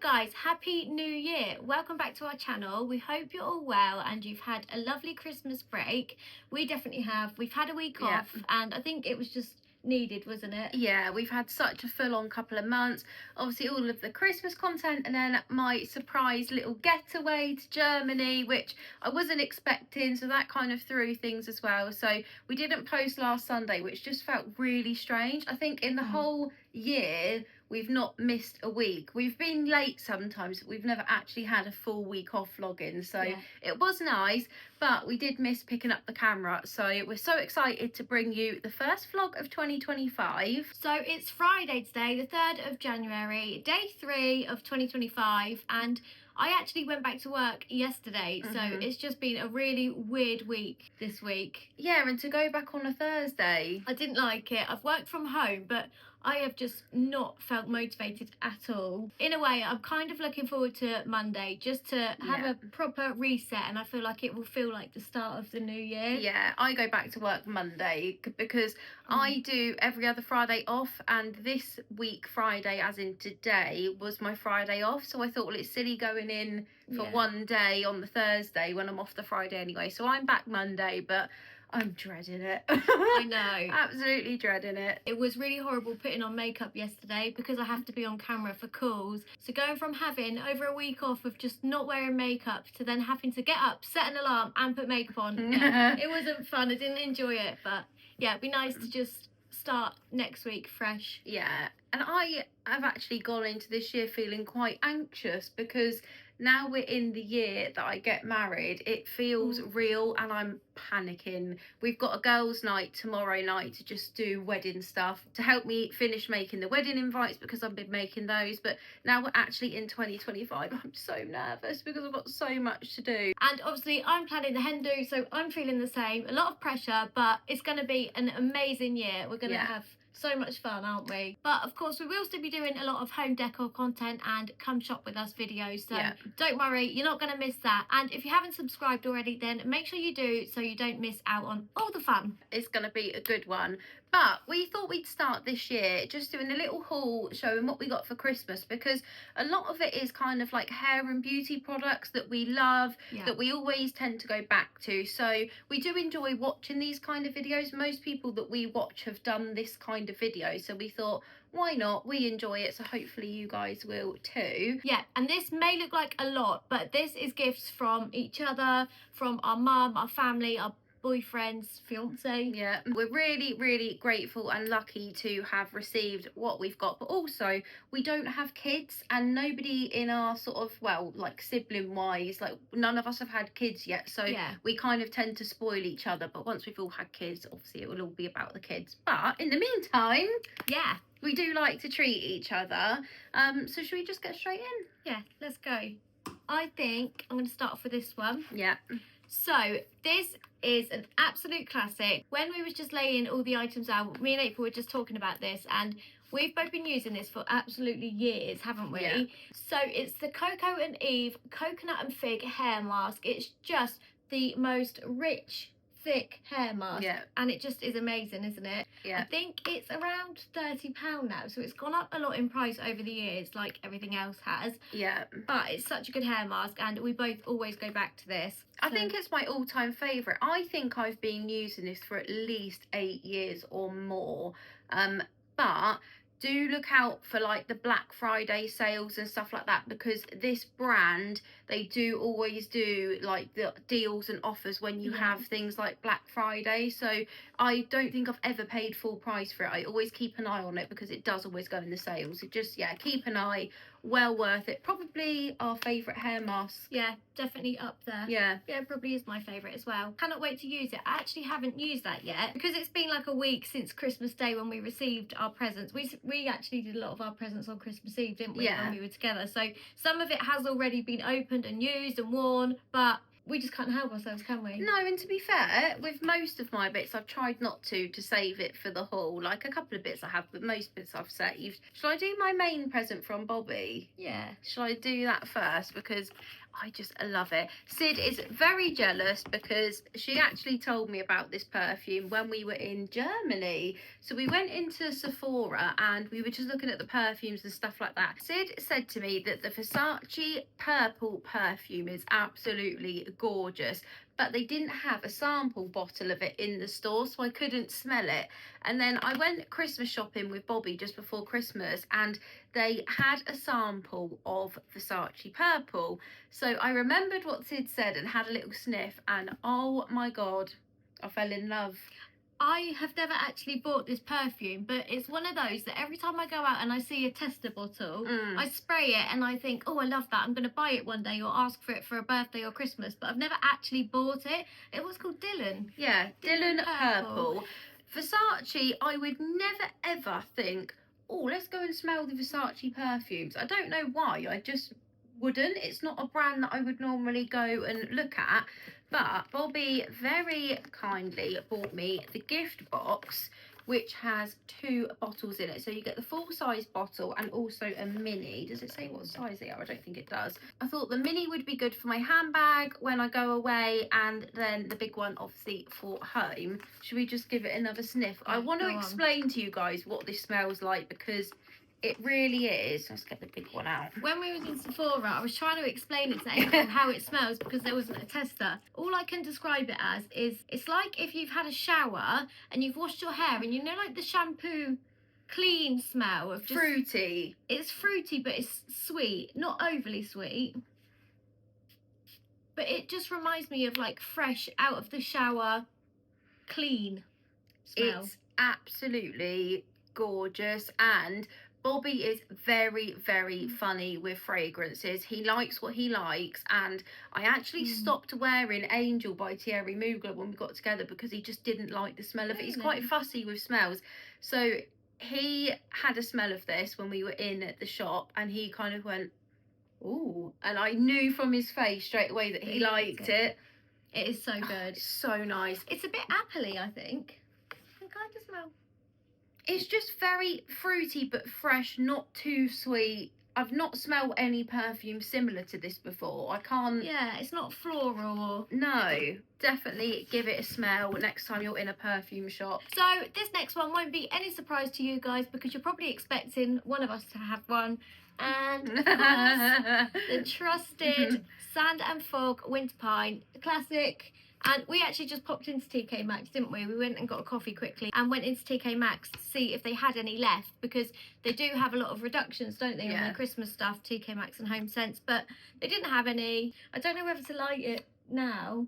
guys, happy new year. Welcome back to our channel. We hope you're all well and you've had a lovely Christmas break. We definitely have. We've had a week off and I think it was just needed, wasn't it? Yeah, we've had such a full-on couple of months. Obviously all of the Christmas content and then my surprise little getaway to Germany, which I wasn't expecting, so that kind of threw things as well. So we didn't post last Sunday, which just felt really strange. I think in the whole year we've not missed a week. We've been late sometimes, but we've never actually had a full week off vlogging, so it was nice, but we did miss picking up the camera. So we're so excited to bring you the first vlog of 2025. So it's Friday today, the 3rd of January, day 3 of 2025, and I actually went back to work yesterday, so it's just been a really weird week this week. Yeah, and to go back on a Thursday. I didn't like it. I've worked from home, but I have just not felt motivated at all. In a way, I'm kind of looking forward to Monday just to have a proper reset, and I feel like it will feel like the start of the new year. Yeah, I go back to work Monday because I do every other Friday off, and this week Friday, as in today, was my Friday off. So I thought, well, it's silly going in for one day on the Thursday when I'm off the Friday anyway. So I'm back Monday, but I'm dreading it. I know. Absolutely dreading it. It was really horrible putting on makeup yesterday because I have to be on camera for calls. So going from having over a week off of just not wearing makeup to then having to get up, set an alarm and put makeup on. It wasn't fun. I didn't enjoy it. But yeah, it'd be nice to just start next week fresh. Yeah. And I have actually gone into this year feeling quite anxious because now we're in the year that I get married, it feels real and I'm panicking. We've got a girls' night tomorrow night to just do wedding stuff to help me finish making the wedding invites because I've been making those. But now we're actually in 2025. I'm so nervous because I've got so much to do. And obviously I'm planning the hen do, so I'm feeling the same. A lot of pressure, but it's going to be an amazing year. We're going to have so much fun, aren't we? But of course we will still be doing a lot of home decor content and come shop with us videos, so don't worry, you're not going to miss that. And if you haven't subscribed already, then make sure you do so you don't miss out on all the fun. It's going to be a good one. But we thought we'd start this year just doing a little haul showing what we got for Christmas, because a lot of it is kind of like hair and beauty products that we love, that we always tend to go back to. So we do enjoy watching these kind of videos. Most people that we watch have done this kind of video, so we thought, why not? We enjoy it, so hopefully you guys will too. Yeah, and this may look like a lot, but this is gifts from each other, from our mum, our family, our boyfriend's fiance. Yeah, we're really grateful and lucky to have received what we've got, but also we don't have kids and nobody in our sort of, well, like sibling wise, like none of us have had kids yet, so we kind of tend to spoil each other. But once we've all had kids, obviously it will all be about the kids. But in the meantime, we do like to treat each other. So should we just get straight in? Yeah, let's go. I think I'm going to start off with this one. Yeah. So this is an absolute classic. When we was just laying all the items out, me and April were just talking about this, and we've both been using this for absolutely years, haven't we? Yeah. So it's the Coco and Eve Coconut and Fig Hair Mask. It's just the most rich, thick hair mask, and it just is amazing, isn't it? I think it's around £30 now, so it's gone up a lot in price over the years, like everything else has. But it's such a good hair mask, and we both always go back to this. I think it's my all-time favourite. I think I've been using this for at least 8 years or more, but do look out for like the Black Friday sales and stuff like that, because this brand, they do always do like the deals and offers when you have things like Black Friday. So I don't think I've ever paid full price for it. I always keep an eye on it because it does always go in the sales. So just keep an eye. Well worth it. Probably our favourite hair mask. Yeah, definitely up there. Yeah, probably is my favourite as well. Cannot wait to use it. I actually haven't used that yet because it's been like a week since Christmas Day when we received our presents. We actually did a lot of our presents on Christmas Eve, didn't we, when we were together? So some of it has already been opened and used and worn, but we just can't help ourselves, can we? No, and to be fair, with most of my bits, I've tried not to save it for the haul. Like a couple of bits I have, but most bits I've saved. Shall I do my main present from Bobby? Yeah. Shall I do that first? Because I just love it. Sid is very jealous because she actually told me about this perfume when we were in Germany. So we went into Sephora and we were just looking at the perfumes and stuff like that. Sid said to me that the Versace purple perfume is absolutely gorgeous, but they didn't have a sample bottle of it in the store, so I couldn't smell it. And then I went Christmas shopping with Bobby just before Christmas, and they had a sample of Versace purple. So I remembered what Sid said and had a little sniff, and oh my god, I fell in love. I have never actually bought this perfume, but it's one of those that every time I go out and I see a tester bottle, I spray it and I think, oh, I love that, I'm going to buy it one day or ask for it for a birthday or Christmas, but I've never actually bought it. It was called Dylan. Yeah, Dylan Purple. Versace, I would never ever think, oh, let's go and smell the Versace perfumes. I don't know why, I just wouldn't. It's not a brand that I would normally go and look at. But Bobby very kindly bought me the gift box, which has 2 bottles in it. So you get the full-size bottle and also a mini. Does it say what size they are? I don't think it does. I thought the mini would be good for my handbag when I go away, and then the big one obviously for home. Should we just give it another sniff? I want to explain to you guys what this smells like, because it really is. Let's get the big one out. When we was in Sephora, I was trying to explain it to April how it smells because there wasn't a tester. All I can describe it as is, it's like if you've had a shower and you've washed your hair, and you know, like the shampoo clean smell of just... Fruity. It's fruity, but it's sweet. Not overly sweet. But it just reminds me of like fresh out of the shower, clean smell. It's absolutely gorgeous, and Bobby is very, very funny with fragrances. He likes what he likes, and I actually stopped wearing Angel by Thierry Mugler when we got together because he just didn't like the smell of it. He's quite fussy with smells. So he had a smell of this when we were in the shop, and he kind of went, ooh, and I knew from his face straight away that he liked it. It is so good. So nice. It's a bit appley, I think. I kind of smell. It's just very fruity but fresh, not too sweet. I've not smelled any perfume similar to this before. I can't... Yeah, it's not floral. No, definitely give it a smell next time you're in a perfume shop. So this next one won't be any surprise to you guys because you're probably expecting one of us to have one. And of course, the trusted Sand and Fog Winter Pine Classic. And we actually just popped into TK Maxx, didn't we? We went and got a coffee quickly and went into TK Maxx to see if they had any left, because they do have a lot of reductions, don't they, on their Christmas stuff, TK Maxx and Home Sense, but they didn't have any. I don't know whether to light it now.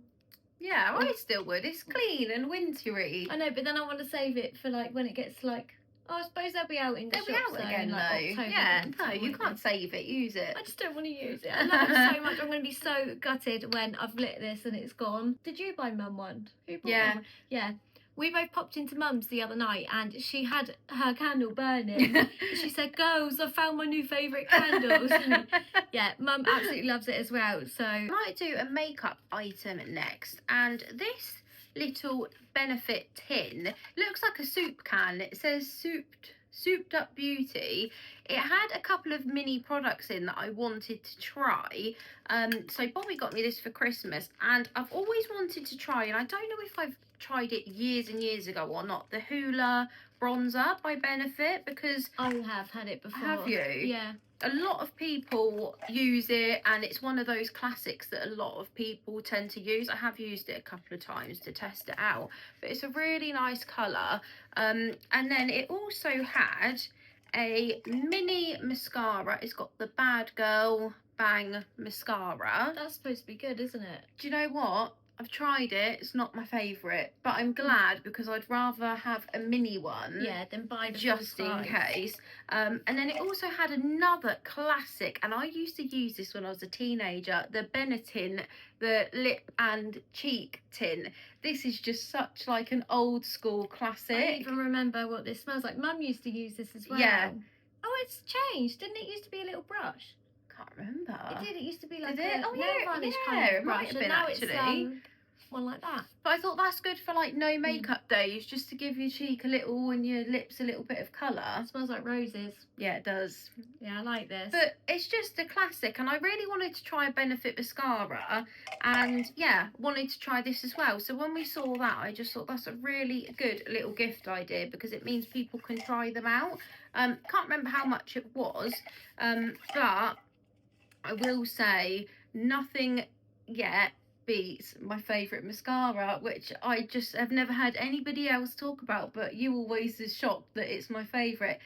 Yeah, I still would. It's clean and wintry. I know, but then I want to save it for like when it gets like... Oh, I suppose they'll be out in the shops again, like though. October, yeah, no, you can't save it. Use it. I just don't want to use it. I love it so much. I'm going to be so gutted when I've lit this and it's gone. Did you buy Mum one? Who bought one? Yeah. We both popped into Mum's the other night and she had her candle burning. She said, girls, I found my new favourite candles. Yeah, Mum absolutely loves it as well. So I might do a makeup item next. And this little Benefit tin looks like a soup can. It says souped up beauty. It had a couple of mini products in that I wanted to try. So Bobby got me this for Christmas, and I've always wanted to try, and I don't know if I've tried it years and years ago or not, the Hoola bronzer by Benefit, because I have had it before. Have you? Yeah. A lot of people use it, and it's one of those classics that a lot of people tend to use. I have used it a couple of times to test it out, but it's a really nice colour. And then it also had a mini mascara. It's got the Bad Girl Bang mascara. That's supposed to be good, isn't it? Do you know what? I've tried it. It's not my favourite, but I'm glad because I'd rather have a mini one. Yeah, than buy the just in case. And then it also had another classic, and I used to use this when I was a teenager, the Benetton, the lip and cheek tin. This is just such like an old school classic. I don't even remember what this smells like. Mum used to use this as well. Yeah. Oh, it's changed. Didn't it used to be a little brush? Can't remember. It did. It used to be like a nail varnish yeah, kind of it might brush. have been and now actually. it's one like that. But I thought that's good for like no makeup days, just to give your cheek a little and your lips a little bit of colour. It smells like roses. Yeah, it does. Yeah, I like this. But it's just a classic, and I really wanted to try a Benefit mascara, and yeah, wanted to try this as well. So when we saw that, I just thought that's a really good little gift idea, because it means people can try them out. Can't remember how much it was, but I will say nothing yet beats my favourite mascara, which I just have never had anybody else talk about, but you always is shocked that it's my favourite.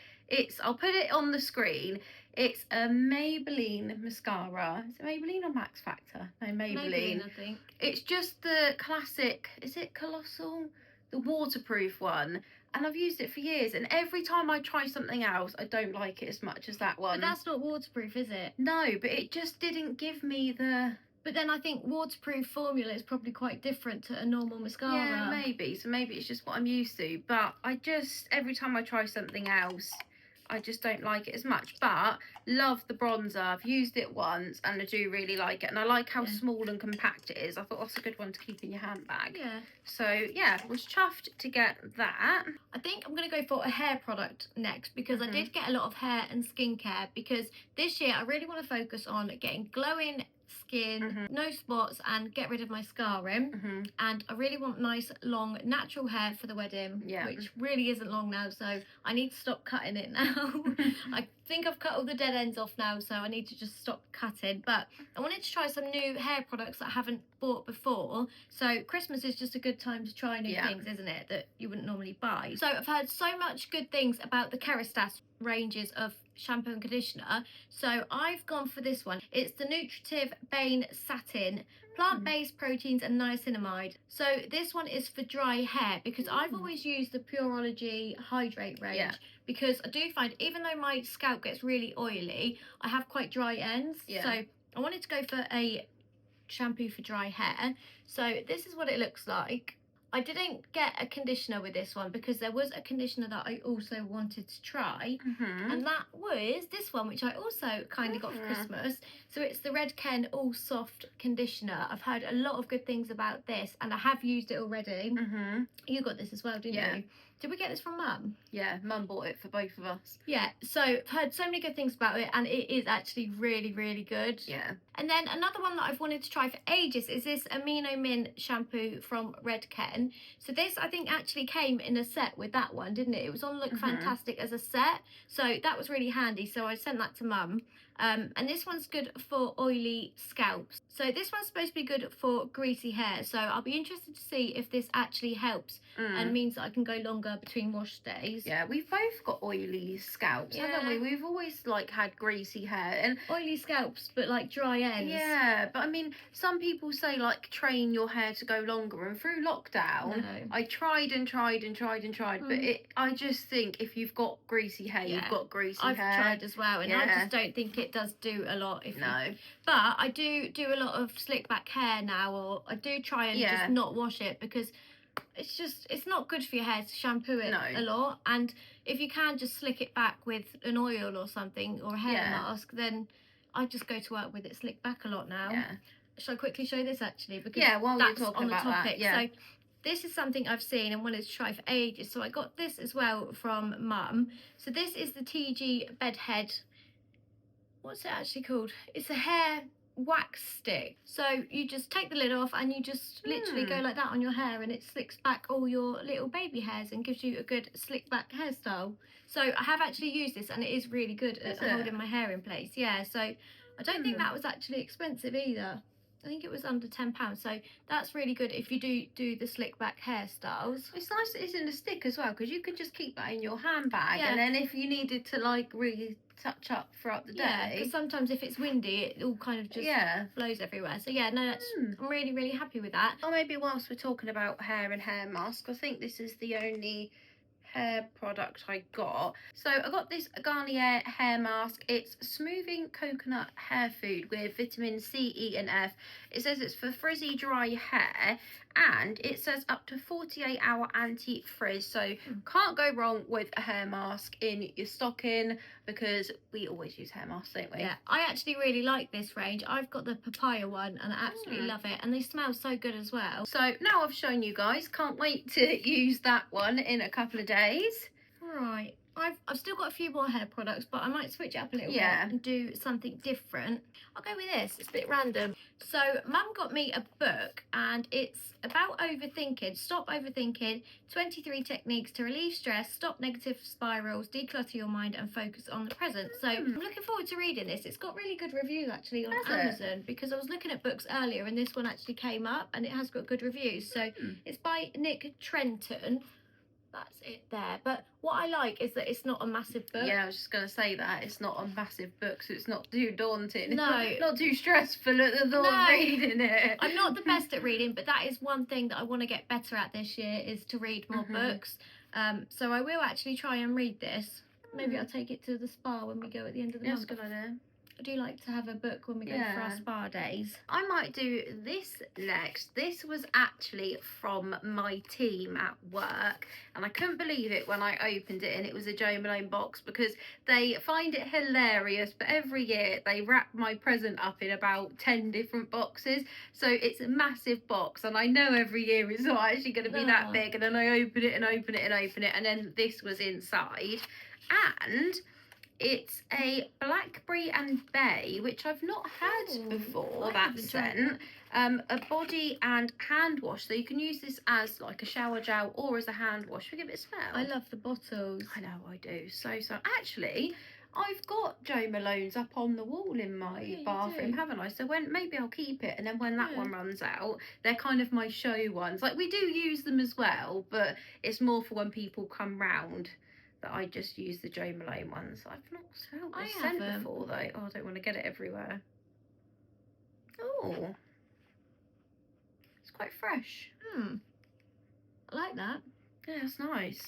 I'll put it on the screen. It's a Maybelline mascara. Is it Maybelline or Max Factor? No, Maybelline. I think. It's just the classic, is it Colossal? The waterproof one. And I've used it for years, and every time I try something else, I don't like it as much as that one. But that's not waterproof, is it? No, but it just didn't give me the... But then I think waterproof formula is probably quite different to a normal mascara. Yeah, maybe. So maybe it's just what I'm used to. But I just, every time I try something else, I just don't like it as much. But love the bronzer. I've used it once and I do really like it. And I like how small and compact it is. I thought that's a good one to keep in your handbag. Yeah. So yeah, was chuffed to get that. I think I'm going to go for a hair product next, because I did get a lot of hair and skincare, because this year I really want to focus on getting glowing skin, no spots, and get rid of my scarring. And I really want nice long natural hair for the wedding, which really isn't long now, so I need to stop cutting it now. I think I've cut all the dead ends off now, so I need to just stop cutting. But I wanted to try some new hair products that I haven't bought before, so Christmas is just a good time to try new things, isn't it, that you wouldn't normally buy. So I've heard so much good things about the Kerastase ranges of shampoo and conditioner, so I've gone for this one. It's the Nutritive Bane Satin, plant-based proteins and niacinamide. So this one is for dry hair, because I've always used the Pureology Hydrate range, because I do find, even though my scalp gets really oily, I have quite dry ends. So I wanted to go for a shampoo for dry hair. So this is what it looks like. I didn't get a conditioner with this one, because there was a conditioner that I also wanted to try, and that was this one, which I also kind of got for Christmas. So it's the Red Ken All Soft Conditioner. I've heard a lot of good things about this, and I have used it already. You got this as well, didn't you? Did we get this from Mum? Yeah, Mum bought it for both of us. Yeah, so I've heard so many good things about it, and it is actually really, really good. Yeah. And then another one that I've wanted to try for ages is this Amino Min shampoo from Red Ken. So this, I think, actually came in a set with that one, didn't it? It was on Look Fantastic as a set, so that was really handy. So I sent that to Mum. And this one's good for oily scalps. So this one's supposed to be good for greasy hair. So I'll be interested to see if this actually helps and means that I can go longer between wash days. Yeah, we've both got oily scalps, haven't we? We've always like had greasy hair and oily scalps, but like dry ends. Yeah, but I mean, some people say like train your hair to go longer, and through lockdown, I tried and tried and tried and tried, but I just think if you've got greasy hair, you've got greasy hair. I've tried as well, and I just don't think it does do a lot. But I do a lot of slick back hair now, or I do try and just not wash it, because it's not good for your hair to shampoo it a lot. And if you can just slick it back with an oil or something, or a hair mask, then I just go to work with it slick back a lot now. Shall I quickly show this actually, because while that's we're talking on the about topic. that, So this is something I've seen and wanted to try for ages, so I got this as well from Mum. So this is the TG Bedhead, what's it actually called? It's a hair wax stick. So you just take the lid off and you just literally go like that on your hair, and it slicks back all your little baby hairs and gives you a good slick back hairstyle. So I have actually used this, and it is really good at holding my hair in place. Yeah, so I don't think that was actually expensive either. I think it was under £10, so that's really good if you do the slick back hairstyles. It's nice that it's in a stick as well, because you can just keep that in your handbag, and then if you needed to like really touch up throughout the day, because sometimes if it's windy, it all kind of just flows everywhere. So yeah, no, that's I'm really, really happy with that. Or maybe whilst we're talking about hair and hair mask, I think this is the only hair product I got. So I got this Garnier hair mask. It's smoothing coconut hair food with vitamin C, E and F. It says it's for frizzy dry hair, and it says up to 48-hour anti-frizz, so can't go wrong with a hair mask in your stocking, because we always use hair masks, don't we? Yeah, I actually really like this range. I've got the papaya one and I absolutely love it, and they smell so good as well. So now I've shown you guys, can't wait to use that one in a couple of days. Right, I've still got a few more hair products, but I might switch it up a little bit and do something different. I'll go with this. It's a bit random. So Mum got me a book, and it's about overthinking. Stop overthinking. 23 techniques to relieve stress, stop negative spirals, declutter your mind, and focus on the present. So I'm looking forward to reading this. It's got really good reviews actually on Amazon, because I was looking at books earlier and this one actually came up, and it has got good reviews. So it's by Nick Trenton. That's it there. But what I like is that it's not a massive book. Yeah, I was just going to say that. It's not a massive book, so it's not too daunting. No. Not too stressful at the thought of reading it. I'm not the best at reading, but that is one thing that I want to get better at this year, is to read more books. So I will actually try and read this. Maybe I'll take it to the spa when we go at the end of the month. That's a good idea. I do like to have a book when we go for our spa days. I might do this next. This was actually from my team at work, and I couldn't believe it when I opened it and it was a Jo Malone box, because they find it hilarious, but every year they wrap my present up in about 10 different boxes, so it's a massive box, and I know every year it's not actually going to be that big, and then I open it and open it and open it, and then this was inside, and it's a blackberry and bay, which I've not had before, that scent. A body and hand wash, so you can use this as like a shower gel or as a hand wash. Give it a smell. I love the bottles. I know, I do. So actually, I've got Jo Malone's up on the wall in my bathroom, haven't I? So maybe I'll keep it, and then when that one runs out, they're kind of my show ones. Like, we do use them as well, but it's more for when people come round that I just use the Jo Malone ones. I've not smelled this scent before though. Oh, I don't want to get it everywhere. Oh, it's quite fresh. I like that. Yeah, it's nice.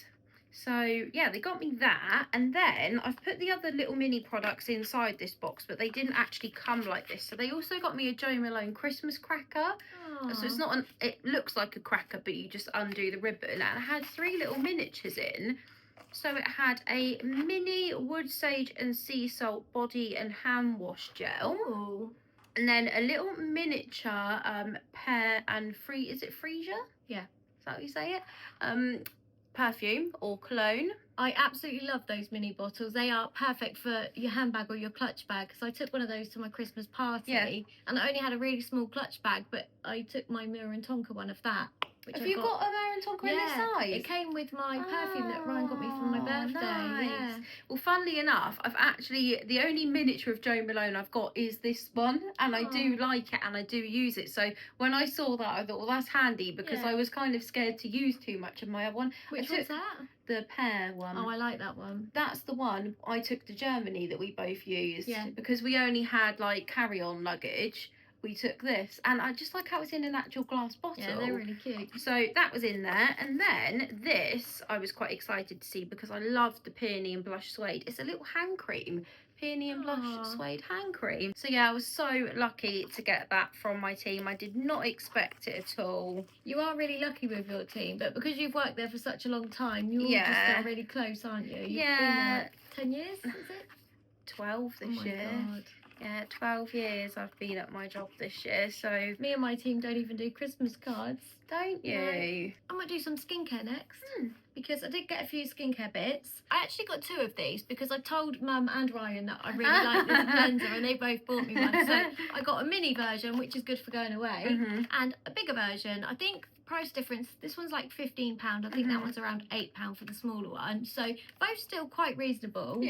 So yeah, they got me that, and then I've put the other little mini products inside this box, but they didn't actually come like this. So they also got me a Jo Malone Christmas cracker. So it's not it looks like a cracker, but you just undo the ribbon, and it had 3 little miniatures in. So it had a mini wood sage and sea salt body and hand wash gel. Ooh. And then a little miniature pear and is it freesia? Yeah. Is that how you say it? Perfume or cologne. I absolutely love those mini bottles. They are perfect for your handbag or your clutch bag, because I took one of those to my Christmas party, and I only had a really small clutch bag, but I took my Mira and Tonka one of that. Have you got a Mira and Tonka in this size? It came with my perfume that Ryan got me for my birthday. Nice. Yeah. Well, funnily enough, I've actually, the only miniature of Jo Malone I've got is this one, and I do like it and I do use it. So when I saw that, I thought, well, that's handy, because I was kind of scared to use too much of my other one. Which one's that? The pear one. Oh, I like that one. That's the one I took to Germany that we both used. Yeah. Because we only had like carry-on luggage. We took this, and I just like how it's in an actual glass bottle. Yeah, they're really cute. So that was in there, and then this I was quite excited to see, because I love the peony and blush suede. It's a little hand cream, peony and blush suede hand cream. So yeah, I was so lucky to get that from my team. I did not expect it at all. You are really lucky with your team, but because you've worked there for such a long time, you're all just still really close, aren't you? You've been there 10 years, is it? 12 this year. God. Yeah, 12 years I've been at my job this year, so... Me and my team don't even do Christmas cards. Don't you? No. I might do some skincare next, because I did get a few skincare bits. I actually got 2 of these, because I told Mum and Ryan that I really like this cleanser, and they both bought me one. So I got a mini version, which is good for going away, and a bigger version. I think price difference, this one's like £15. I think that one's around £8 for the smaller one. So both still quite reasonable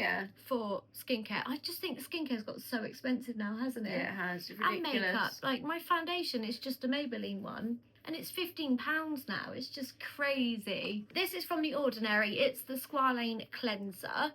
for skincare. I just think skincare's got so expensive now, hasn't it? Yeah, it has. Ridiculous. And makeup. Like, my foundation is just a Maybelline one, and it's £15 now. It's just crazy. This is from The Ordinary. It's the Squalane Cleanser.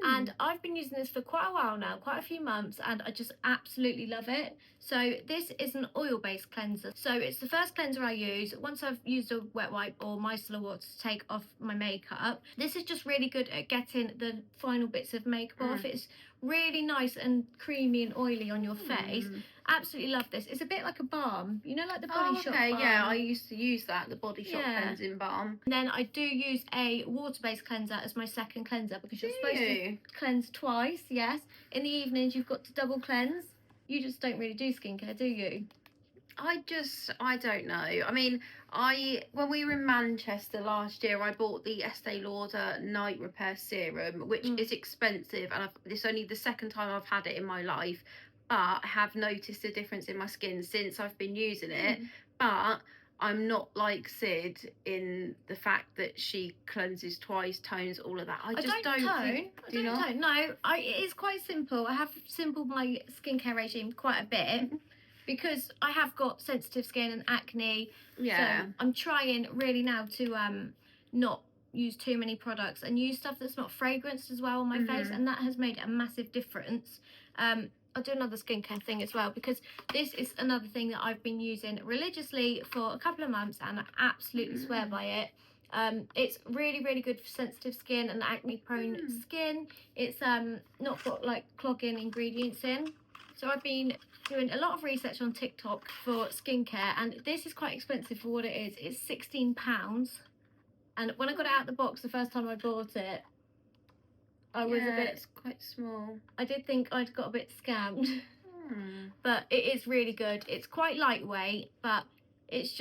And I've been using this for quite a while now, quite a few months, and I just absolutely love it. So this is an oil-based cleanser. So it's the first cleanser I use once I've used a wet wipe or micellar water to take off my makeup. This is just really good at getting the final bits of makeup off. It's really nice and creamy and oily on your face. Absolutely love this. It's a bit like a balm, you know, like the Body Shop balm. Yeah, I used to use that, the Body Shop cleansing balm. And then I do use a water-based cleanser as my second cleanser, because you're supposed to cleanse twice. Yes, in the evenings you've got to double cleanse. You just don't really do skincare, do you? I don't know. I mean, when we were in Manchester last year, I bought the Estee Lauder Night Repair Serum, which is expensive, and it's only the second time I've had it in my life, but I have noticed a difference in my skin since I've been using it. But I'm not like Sid in the fact that she cleanses twice, tones, all of that. I don't tone. No, it is quite simple. I have simpled my skincare regime quite a bit. Because I have got sensitive skin and acne, so I'm trying really now to not use too many products and use stuff that's not fragranced as well on my face, and that has made a massive difference. I'll do another skincare thing as well, because this is another thing that I've been using religiously for a couple of months, and I absolutely swear by it. It's really, really good for sensitive skin and acne-prone skin. It's not got like clogging ingredients in. So I've been doing a lot of research on TikTok for skincare, and this is quite expensive for what it is. It's £16, and when I got it out of the box the first time I bought it, I was a bit... it's quite small. I did think I'd got a bit scammed. But it is really good. It's quite lightweight, but it's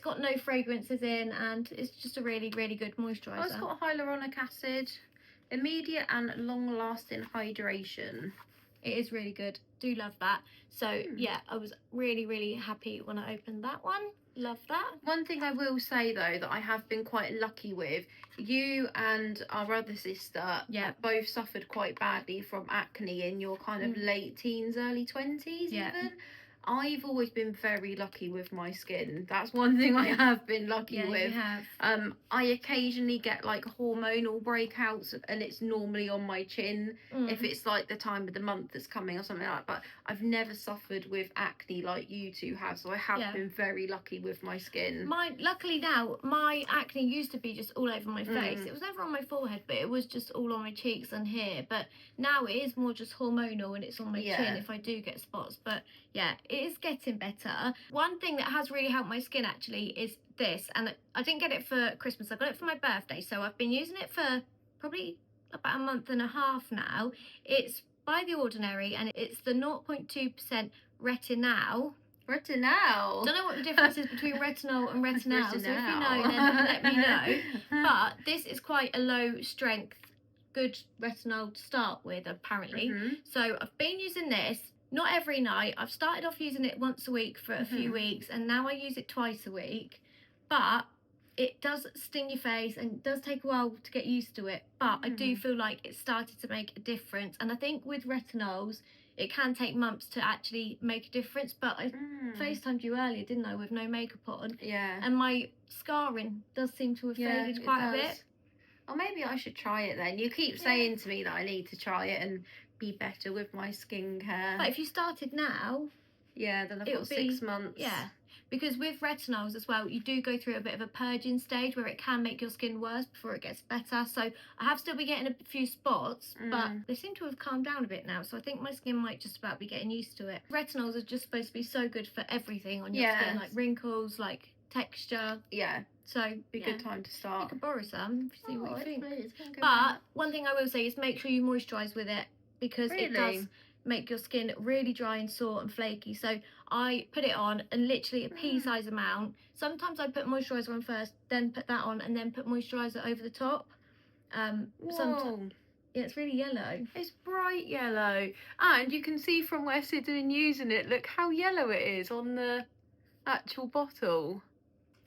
got no fragrances in, and it's just a really, really good moisturiser. It's got hyaluronic acid, immediate and long-lasting hydration. It is really good. Do love that. So yeah, I was really, really happy when I opened that one. Love that. One thing I will say though that I have been quite lucky with, you and our other sister both suffered quite badly from acne in your kind of late teens, early 20s even. I've always been very lucky with my skin. That's one thing I have been lucky with. You have. I occasionally get like hormonal breakouts, and it's normally on my chin if it's like the time of the month that's coming or something like that. But I've never suffered with acne like you two have, so I have been very lucky with my skin. Luckily now, my acne used to be just all over my face. It was never on my forehead, but it was just all on my cheeks and here. But now it is more just hormonal, and it's on my chin if I do get spots. But yeah, it is getting better. One thing that has really helped my skin actually is this, and I didn't get it for Christmas, I got it for my birthday, so I've been using it for probably about a month and a half now. It's by The Ordinary, and it's the 0.2% retinol. Retinol? Don't know what the difference is between retinol and retinol, so if you know, then let me know. But this is quite a low strength, good retinol to start with, apparently. So I've been using this. Not every night. I've started off using it once a week for a few weeks, and now I use it twice a week. But it does sting your face, and it does take a while to get used to it. But I do feel like it's started to make a difference. And I think with retinols, it can take months to actually make a difference. But I FaceTimed you earlier, didn't I, with no makeup on? Yeah. And my scarring does seem to have faded quite a bit. Oh, maybe I should try it then. You keep saying to me that I need to try it and be better with my skincare. But if you started now, then I've got 6 months. Yeah, because with retinols as well, you do go through a bit of a purging stage where it can make your skin worse before it gets better. So I have still been getting a few spots, but they seem to have calmed down a bit now. So I think my skin might just about be getting used to it. Retinols are just supposed to be so good for everything on your skin, like wrinkles, like texture. Yeah. So be a good time to start. You could borrow some, see what you think. But one thing I will say is make sure you moisturise with it, because it does make your skin really dry and sore and flaky. So I put it on, and literally a pea size amount. Sometimes I put moisturiser on first, then put that on, and then put moisturiser over the top. Sometimes it's really yellow. It's bright yellow, and you can see from where Sid's been using it, look how yellow it is on the actual bottle.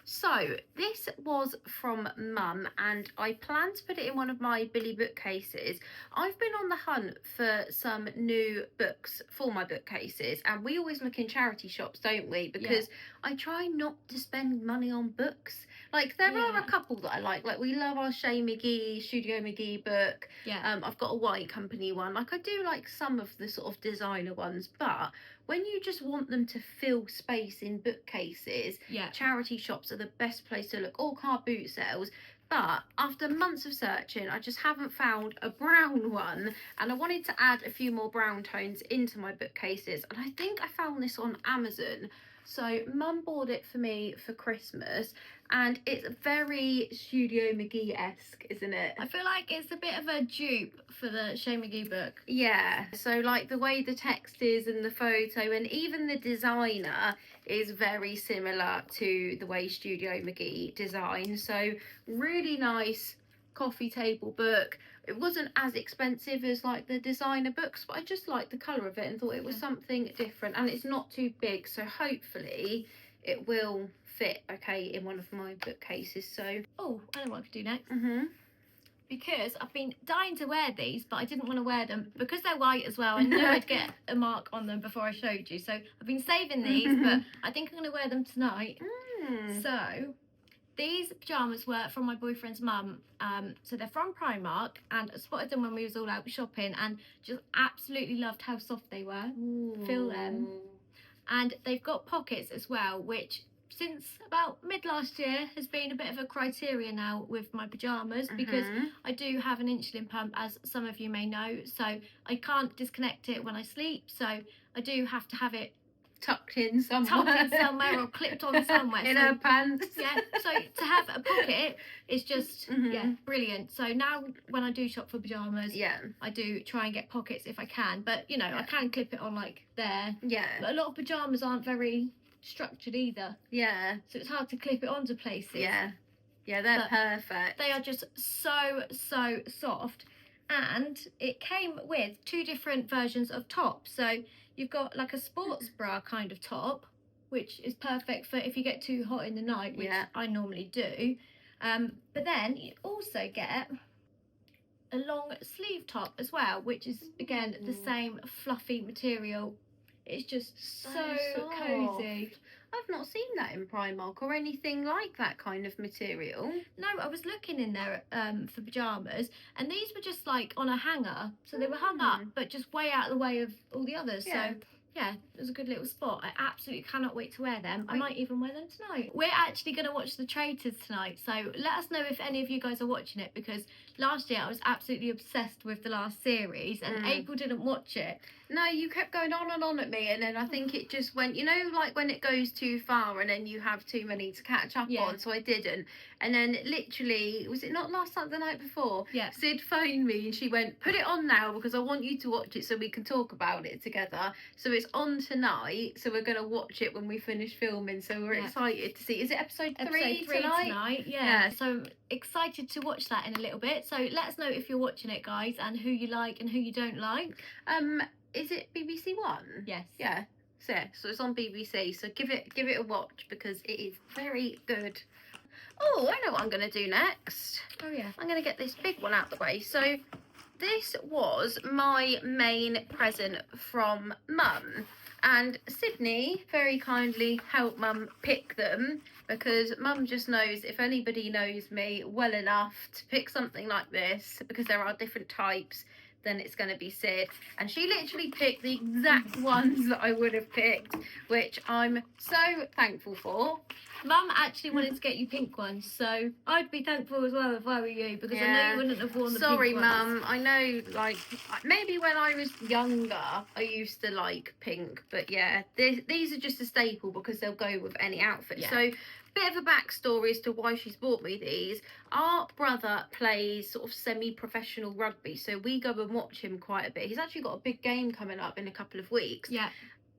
So this was from Mum, and I plan to put it in one of my Billy bookcases. I've been on the hunt for some new books for my bookcases, and we always look in charity shops, don't we? Because I try not to spend money on books. Like there are a couple that I like we love our Studio McGee book. I've got a White Company one. Like I do like some of the sort of designer ones, but when you just want them to fill space in bookcases, charity shops are the best place to look, or car boot sales. But after months of searching, I just haven't found a brown one, and I wanted to add a few more brown tones into my bookcases, and I think I found this on Amazon. So Mum bought it for me for Christmas, and it's very Studio McGee-esque, isn't it? I feel like it's a bit of a dupe for the Shay McGee book. Yeah, so like the way the text is and the photo and even the designer is very similar to the way Studio McGee designed. So really nice coffee table book. It wasn't as expensive as like the designer books, but I just liked the colour of it and thought it was something different, and it's not too big, so hopefully it will fit okay in one of my bookcases. So oh, I know what I could do next. Mm-hmm. Because I've been dying to wear these, but I didn't want to wear them because they're white as well. I knew I'd get a mark on them before I showed you, so I've been saving these, but I think I'm going to wear them tonight. So these pyjamas were from my boyfriend's mum, so they're from Primark, and I spotted them when we was all out shopping and just absolutely loved how soft they were. Feel them. And they've got pockets as well, which since about mid last year has been a bit of a criteria now with my pyjamas, because I do have an insulin pump, as some of you may know, so I can't disconnect it when I sleep, so I do have to have it tucked in somewhere or clipped on somewhere in her pants. Yeah, so to have a pocket is just yeah, brilliant. So now when I do shop for pyjamas, I do try and get pockets if I can, but you know, I can clip it on like there. But a lot of pyjamas aren't very structured either, so it's hard to clip it onto places. They're perfect. They are just so soft, and it came with 2 different versions of tops. So you've got like a sports bra kind of top, which is perfect for if you get too hot in the night, which I normally do, but then you also get a long sleeve top as well, which is again the same fluffy material. It's just so cozy. I've not seen that in Primark or anything like that kind of material. No, I was looking in there for pyjamas, and these were just like on a hanger, so they were hung up, but just way out of the way of all the others. So yeah, it was a good little spot. I absolutely cannot wait to wear them. I might even wear them tonight. We're actually going to watch The Traitors tonight, so let us know if any of you guys are watching it, because last year I was absolutely obsessed with the last series, and April didn't watch it. No, you kept going on and on at me, and then I think it just went, you know, like when it goes too far and then you have too many to catch up on, so I didn't. And then literally, was it not last night, the night before? Sid phoned me and she went, put it on now because I want you to watch it so we can talk about it together. So it's on tonight, so we're going to watch it when we finish filming, so we're excited to see. Is it episode 3 tonight? Yeah. So I'm excited to watch that in a little bit. So let us know if you're watching it, guys, and who you like and who you don't like. Is it BBC One? Yes. Yeah. So it's on BBC. So give it a watch because it is very good. Oh, I know what I'm going to do next. Oh yeah. I'm going to get this big one out the way. So this was my main present from Mum. And Sydney very kindly helped Mum pick them, because Mum just knows, if anybody knows me well enough to pick something like this, because there are different types, then it's going to be Sid. And she literally picked the exact ones that I would have picked, which I'm so thankful for. Mum actually wanted to get you pink ones, so I'd be thankful as well if I were you, because I know you wouldn't have worn the pink ones. Sorry, Mum. I know, like, maybe when I was younger, I used to like pink, but yeah, these are just a staple because they'll go with any outfit. So, bit of a backstory as to why she's bought me these. Our brother plays sort of semi-professional rugby, so we go and watch him quite a bit. He's actually got a big game coming up in a couple of weeks.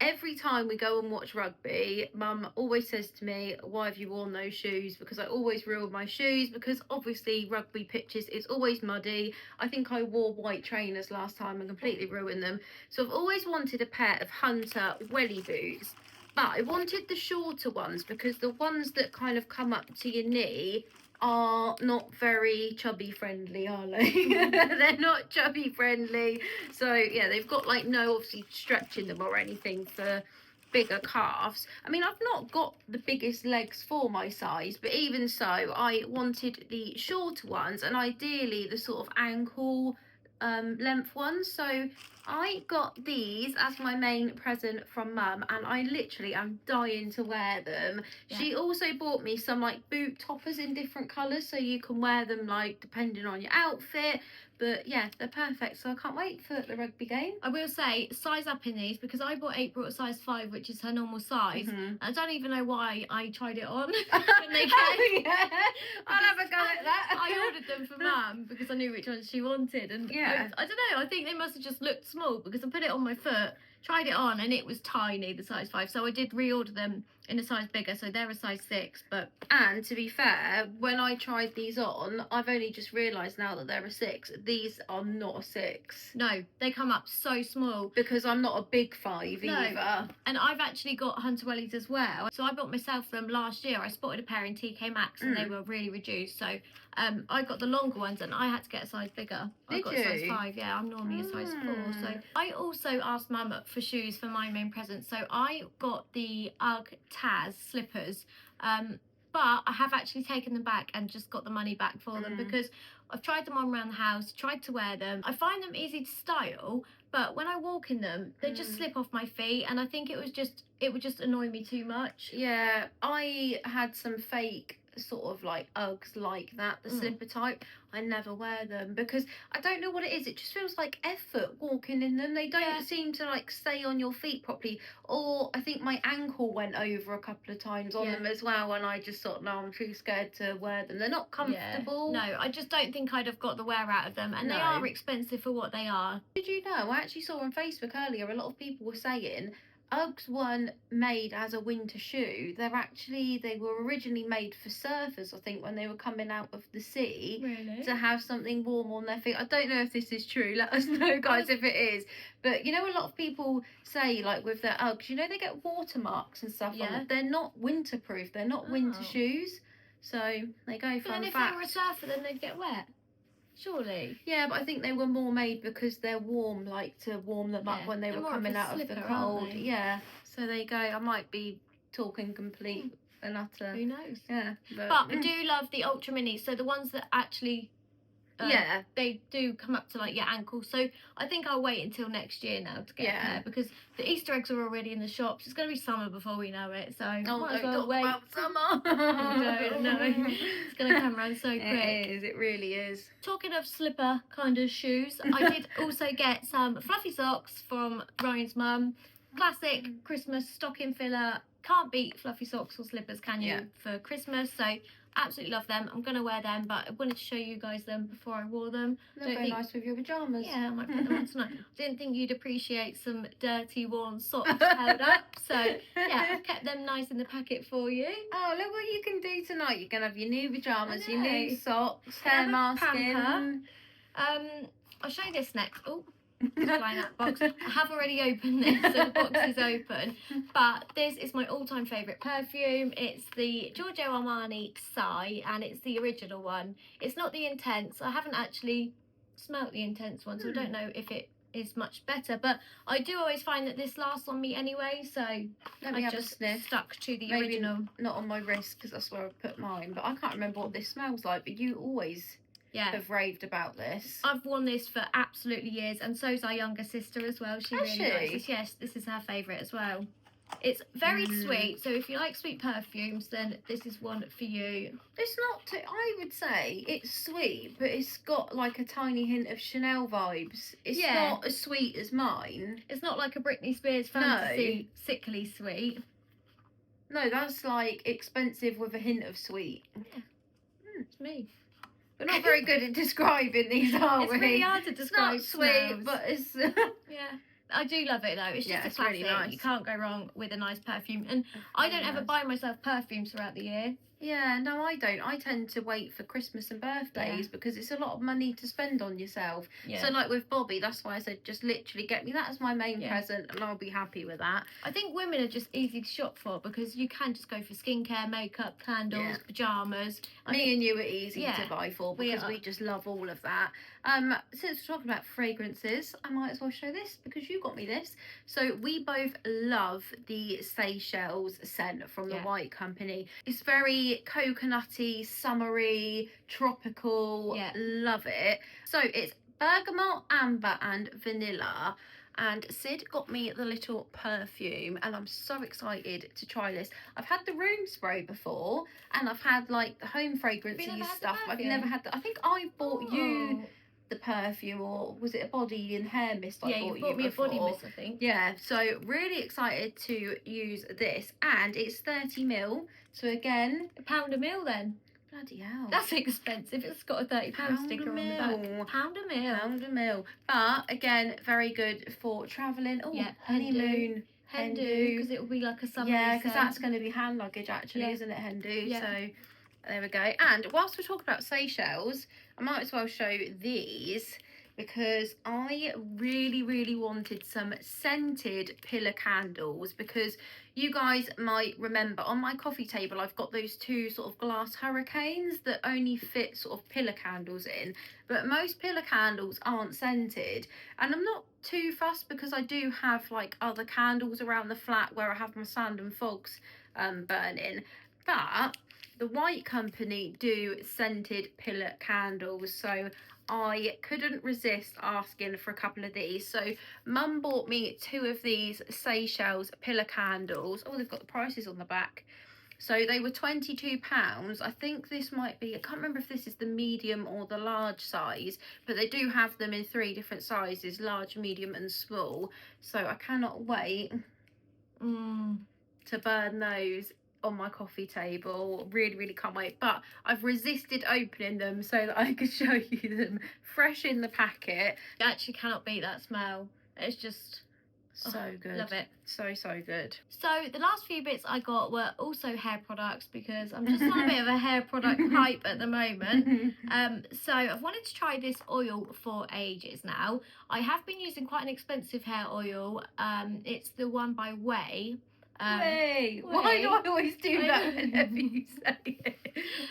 Every time we go and watch rugby, Mum always says to me, why have you worn those shoes? Because I always ruin my shoes, because obviously rugby pitches, it's always muddy. I think I wore white trainers last time and completely ruined them. So I've always wanted a pair of Hunter welly boots. But I wanted the shorter ones, because the ones that kind of come up to your knee are not very chubby friendly, are they? They're not chubby friendly. So yeah, they've got like no obviously stretch in them or anything for bigger calves. I mean, I've not got the biggest legs for my size, but even so, I wanted the shorter ones, and ideally the sort of ankle length ones. So I got these as my main present from Mum, and I literally am dying to wear them. Yeah. She also bought me some like boot toppers in different colours, so you can wear them like depending on your outfit. But yeah, they're perfect, so I can't wait for the rugby game. I will say, size up in these, because I bought April at size 5, which is her normal size. Mhm. I don't even know why I tried it on when they came. Oh, yeah. I'll have a go at that. I ordered them for Mum because I knew which ones she wanted, and Yeah. I don't know, I think they must have just looked small, because I put it on my foot, tried it on, and it was tiny, the size 5, so I did reorder them in a size bigger, so they're a size 6. But And to be fair, when I tried these on, I've only just realised now that they're a 6. These are not a 6. no, they come up so small. Because I'm not a big 5 No. either. And I've actually got Hunter Wellies as well. So I bought myself them last year. I spotted a pair in TK Maxx and they were really reduced. So I got the longer ones and I had to get a size bigger. I Did got a size you? 5, yeah. I'm normally a size 4. So I also asked Mum for shoes for my main present. So I got the UGG Taz slippers. But I have actually taken them back and just got the money back for them because I've tried them on around the house, tried to wear them. I find them easy to style, but when I walk in them, they just slip off my feet, and I think it would just annoy me too much. Yeah, I had some fake sort of like Uggs like that, the slipper type. I never wear them because I don't know what it is. It just feels like effort walking in them. They don't seem to like stay on your feet properly. Or I think my ankle went over a couple of times on them as well, and I just thought, no, I'm too scared to wear them. They're not comfortable. No, I just don't think I'd have got the wear out of them, and they are expensive for what they are. Did you know? I actually saw on Facebook earlier a lot of people were saying Uggs weren't made as a winter shoe. They were originally made for surfers, I think, when they were coming out of the sea. Really? To have something warm on their feet. I don't know if this is true. Let us know, guys, if it is. But you know, a lot of people say, like with their Uggs, you know, they get watermarks and stuff on it. They're not winterproof. They're not winter shoes. So they go But fun then if fact. they were a surfer, then they'd get wet. Surely. Yeah, but I think they were more made because they're warm, like to warm them up when they were coming out of the cold. Yeah. So there you go. I might be talking complete and utter. Who knows? Yeah. But I do love the Ultra Minis. So the ones that actually they do come up to like your ankle. So I think I'll wait until next year now to get a pair because the Easter eggs are already in the shops. It's going to be summer before we know it. So might as well wait. About summer. No, it's going to come around so quick. It is. It really is. Talking of slipper kind of shoes, I did also get some fluffy socks from Ryan's mum. Classic Christmas stocking filler. Can't beat fluffy socks or slippers, can you, for Christmas? So absolutely love them. I'm going to wear them, but I wanted to show you guys them before I wore them. They're very nice with your pyjamas. Yeah, I might put them on tonight. Didn't think you'd appreciate some dirty, worn socks held up. So, yeah, I've kept them nice in the packet for you. Oh, look what you can do tonight. You can have your new pyjamas, your new socks, hair masking. I'll show you this next. Oh. Flying that box. I have already opened this, so the box is open. But this is my all-time favourite perfume. It's the Giorgio Armani Psy, and it's the original one. It's not the Intense. I haven't actually smelt the Intense one, so I don't know if it is much better. But I do always find that this lasts on me anyway, so I just stuck to the original. Not on my wrist, because that's where I put mine. But I can't remember what this smells like, but you always... have raved about this. I've worn this for absolutely years, and so's our younger sister as well. She really likes this. Yes, this is her favourite as well. It's very sweet, so if you like sweet perfumes, then this is one for you. It's not too, I would say it's sweet, but it's got like a tiny hint of Chanel vibes. It's not as sweet as mine. It's not like a Britney Spears fantasy sickly sweet. No, that's like expensive with a hint of sweet. Yeah. It's me. We're not very good at describing these, are we? It's really hard to describe. It's not sweet, but it's... yeah. I do love it though. It's just a classic. Really nice. You can't go wrong with a nice perfume. And I don't ever buy myself perfumes throughout the year. Yeah, no, I don't. I tend to wait for Christmas and birthdays because it's a lot of money to spend on yourself. Yeah. So like with Bobby, that's why I said just literally get me that as my main present and I'll be happy with that. I think women are just easy to shop for because you can just go for skincare, makeup, candles, pyjamas. Me and you are easy to buy for because we just love all of that. Since we're talking about fragrances, I might as well show this because you got me this. So we both love the Seychelles scent from the White Company. It's very coconutty, summery, tropical. Love it. So it's bergamot, amber and vanilla. And Sid got me the little perfume, and I'm so excited to try this. I've had the room spray before, and I've had like the home fragrances stuff. I've never had the, I think I bought you the perfume, or was it a body and hair mist? Yeah, you bought me before. A body mist, I think. Yeah, so really excited to use this, and it's 30ml. So again, £1 a mil then. Bloody hell. That's expensive. It's got a £30 sticker on the back. £1 a mil. £1 a mil. But again, very good for travelling. Oh, yeah, honeymoon. Hendu. Because it will be like a summer. Yeah, because that's going to be hand luggage actually, isn't it, Hendu? Yeah. So there we go. And whilst we're talking about Seychelles, I might as well show these, because I really wanted some scented pillar candles, because you guys might remember on my coffee table I've got those two sort of glass hurricanes that only fit sort of pillar candles in, but most pillar candles aren't scented, and I'm not too fussed because I do have like other candles around the flat where I have my sand and fogs burning, but the White Company do scented pillar candles, so I couldn't resist asking for a couple of these. So Mum bought me 2 of these Seychelles pillar candles. Oh, they've got the prices on the back. So they were £22. I think this might be, I can't remember if this is the medium or the large size, but they do have them in 3 different sizes, large, medium and small. So I cannot wait to burn those on my coffee table. Really can't wait, but I've resisted opening them so that I could show you them fresh in the packet. You actually cannot beat that smell. It's just so good. Love it. So good. So the last few bits I got were also hair products, because I'm just on a bit of a hair product hype at the moment. So I've wanted to try this oil for ages now. I have been using quite an expensive hair oil. It's the one by Way. Why do I always do that whenever you say it?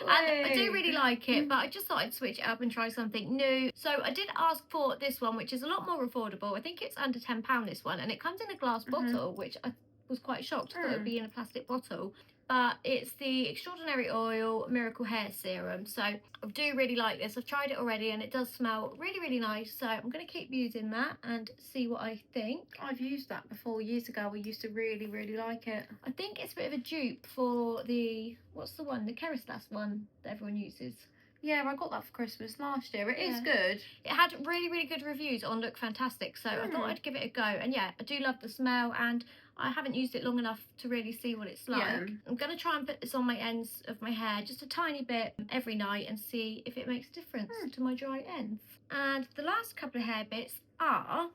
And I do really like it, but I just thought I'd switch it up and try something new. So I did ask for this one, which is a lot more affordable. I think it's under £10, this one, and it comes in a glass bottle, which I was quite shocked. I thought it would be in a plastic bottle. But it's the Extraordinary Oil Miracle Hair Serum. So I do really like this. I've tried it already and it does smell really nice. So I'm going to keep using that and see what I think. I've used that before years ago. I used to really like it. I think it's a bit of a dupe for the, what's the one? The Kerastase one that everyone uses. Yeah, I got that for Christmas last year. It is good. It had really good reviews on Look Fantastic, so I thought I'd give it a go. And yeah, I do love the smell, and I haven't used it long enough to really see what it's like. Yeah. I'm going to try and put this on my ends of my hair just a tiny bit every night and see if it makes a difference to my dry ends. And the last couple of hair bits are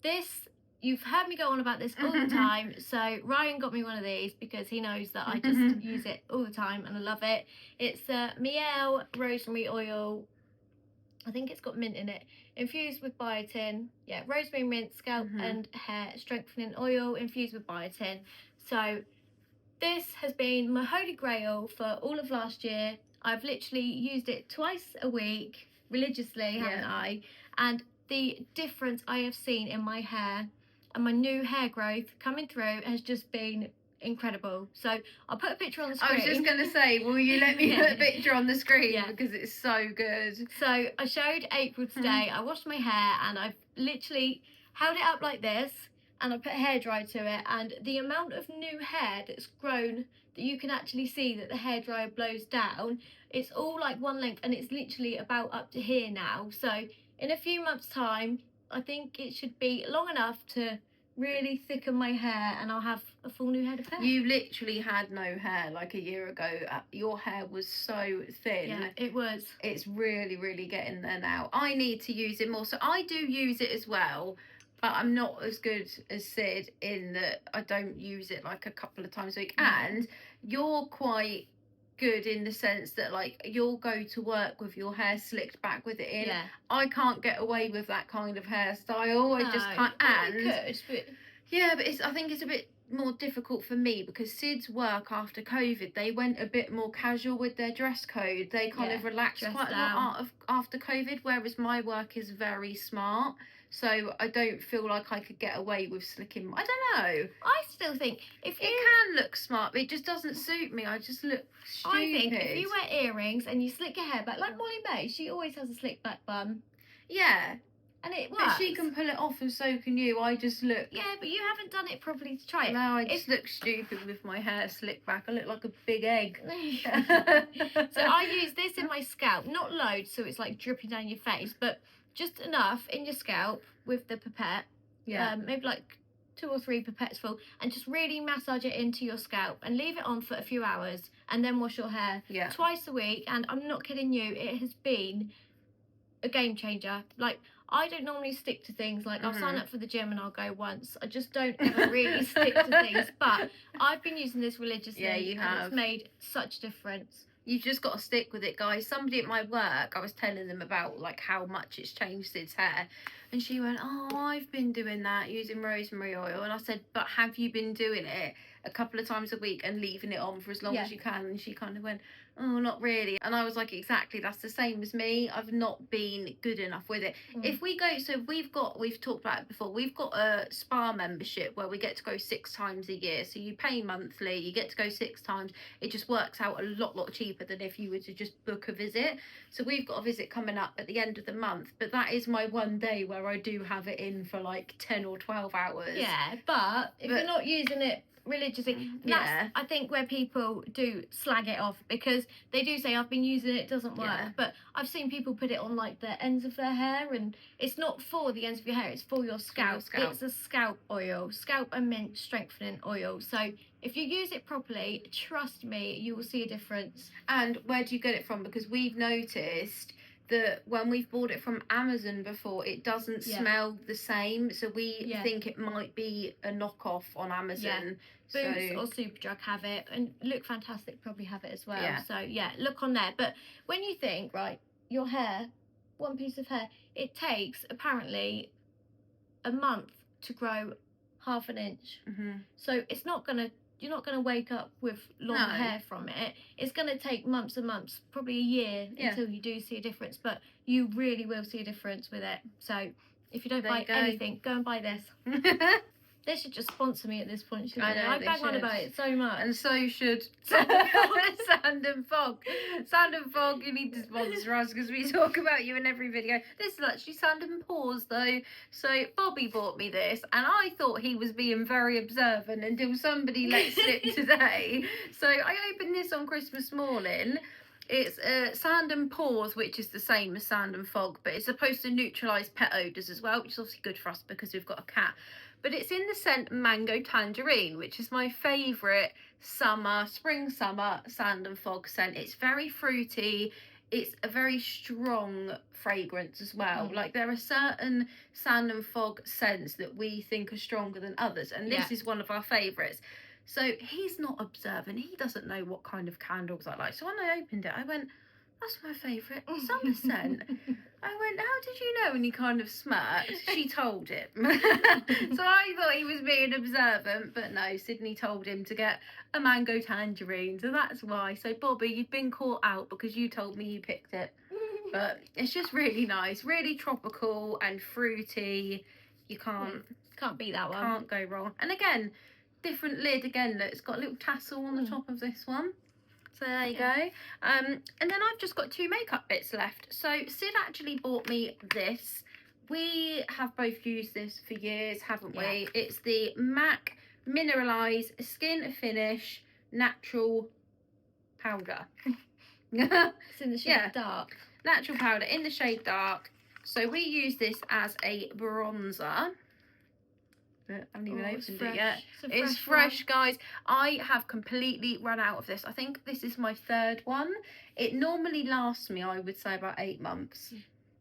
this. You've heard me go on about this all the time. So Ryan got me one of these because he knows that I just use it all the time and I love it. It's Miel Rosemary Oil. I think it's got mint in it. Infused with biotin. Yeah, rosemary, mint, scalp and hair strengthening oil infused with biotin. So this has been my holy grail for all of last year. I've literally used it twice a week religiously, haven't I? And the difference I have seen in my hair and my new hair growth coming through has just been incredible. So I'll put a picture on the screen. I was just going to say, will you let me put a picture on the screen? Because it's so good. So I showed April today. I washed my hair and I've literally held it up like this and I put hairdryer to it, and the amount of new hair that's grown that you can actually see that the hairdryer blows down, it's all like one length and it's literally about up to here now. So in a few months time I think it should be long enough to really thicken my hair and I'll have a full new head of hair. You literally had no hair like a year ago. Your hair was so thin. Yeah, it was. It's really getting there now. I need to use it more. So I do use it as well, but I'm not as good as Sid in that I don't use it like a couple of times a week. And you're quite good in the sense that like you'll go to work with your hair slicked back with it in. I can't get away with that kind of hairstyle. I just can't. And could, but it's, I think it's a bit more difficult for me because Sid's work after COVID, they went a bit more casual with their dress code. They kind of relaxed quite a lot after COVID, whereas my work is very smart. So I don't feel like I could get away with slicking. I don't know. I still think if you... It can look smart, but it just doesn't suit me. I just look stupid. I think if you wear earrings and you slick your hair back, like Molly May, she always has a slick back bun. Yeah. And it works. But she can pull it off and so can you. I just look... Yeah, but you haven't done it properly to try it. No, I just look stupid with my hair slicked back. I look like a big egg. So I use this in my scalp. Not loads, so it's like dripping down your face, but just enough in your scalp with the pipette. Yeah. Maybe like 2 or 3 pipettes full, and just really massage it into your scalp and leave it on for a few hours, and then wash your hair twice a week. And I'm not kidding you, it has been a game changer. Like, I don't normally stick to things. Like, I'll sign up for the gym and I'll go once. I just don't ever really stick to things. But I've been using this religiously. Yeah, you have. It's made such a difference. You've just got to stick with it, guys. Somebody at my work, I was telling them about like how much it's changed Sid's hair, and she went, "Oh, I've been doing that using rosemary oil." And I said, "But have you been doing it a couple of times a week and leaving it on for as long as you can?" And she kind of went, "Oh, not really." And I was like, exactly, that's the same as me. I've not been good enough with it. If we go, so we've talked about it before, we've got a spa membership where we get to go 6 times a year. So you pay monthly, you get to go 6 times. It just works out a lot cheaper than if you were to just book a visit. So we've got a visit coming up at the end of the month, but that is my one day where I do have it in for like 10 or 12 hours. Yeah, but if you're not using it religiously, that's I think where people do slag it off, because they do say, I've been using it doesn't work. But I've seen people put it on like the ends of their hair, and it's not for the ends of your hair, it's for your scalp. It's a scalp oil, scalp and mint strengthening oil. So if you use it properly, trust me, you will see a difference. And where do you get it from? Because we've noticed that when we've bought it from Amazon before, it doesn't smell the same. So we think it might be a knockoff on Amazon. Boots or Superdrug have it, and Look Fantastic probably have it as well. So yeah, look on there. But when you think, right, your hair, one piece of hair, it takes apparently a month to grow half an inch. So it's not gonna, you're not going to wake up with long hair from it. It's going to take months and months, probably a year, until you do see a difference. But you really will see a difference with it. So if you don't buy anything, go and buy this. They should just sponsor me at this point, shouldn't I know, I bang on about it so much. And so should Sand and Fog. Sand and Fog, you need to sponsor us because we talk about you in every video. This is actually Sand and Paws though. So Bobby bought me this, and I thought he was being very observant until somebody let slip today. So I opened this on Christmas morning. It's Sand and Paws, which is the same as Sand and Fog, but it's supposed to neutralise pet odours as well, which is obviously good for us because we've got a cat. But it's in the scent Mango Tangerine, which is my favourite spring summer Sand and Fog scent. It's very fruity. It's a very strong fragrance as well. Like, there are certain Sand and Fog scents that we think are stronger than others, and this is one of our favourites. So he's not observant. He doesn't know what kind of candles I like. So when I opened it, I went, "That's my favourite summer scent." I went, "How did you know?" And he kind of smirked. She told him. So I thought he was being observant, but no, Sydney told him to get a Mango Tangerine. So that's why. So Bobby, you've been caught out because you told me you picked it. But it's just really nice, really tropical and fruity. You can't beat that one. Can't go wrong. And again, different lid again. Look, it's got a little tassel on the top of this one. So there you go. And then I've just got 2 makeup bits left. So Sid actually bought me this. We have both used this for years, haven't we? It's the MAC Mineralize Skin Finish Natural Powder. It's in the shade Dark. Natural powder in the shade Dark. So we use this as a bronzer. I haven't even opened it yet. It's fresh, guys. I have completely run out of this. I think this is my 3rd one. It normally lasts me, I would say, about 8 months.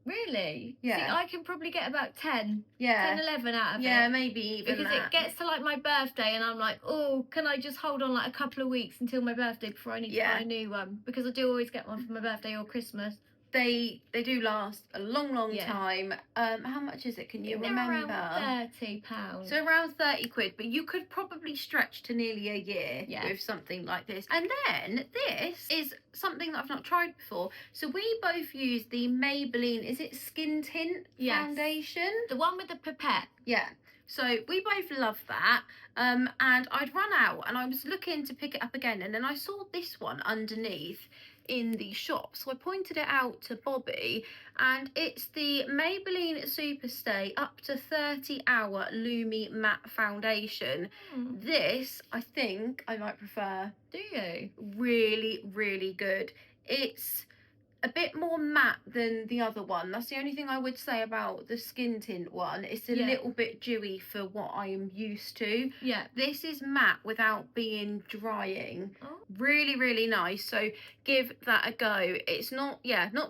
Really? Yeah. See, I can probably get about 10, 11 out of it. Yeah, maybe even because it gets to like my birthday and I'm like, oh, can I just hold on like a couple of weeks until my birthday before I need to buy a new one? Because I do always get one for my birthday or Christmas. They do last a long time. How much is it? Can you remember? Around £30. So around 30 quid, but you could probably stretch to nearly a year with something like this. And then this is something that I've not tried before. So we both use the Maybelline, is it Skin Tint foundation? The one with the pipette. Yeah. So we both love that. And I'd run out and I was looking to pick it up again, and then I saw this one underneath. in the shop. So I pointed it out to Bobby, and it's the Maybelline Superstay Up to 30-Hour Lumi Matte Foundation. This, I think I might prefer. Do you? Really, really good. It's a bit more matte than the other one. That's the only thing I would say about the skin tint one. It's a little bit dewy for what I am used to. Yeah. This is matte without being drying. Oh. Really, really nice. So give that a go. It's not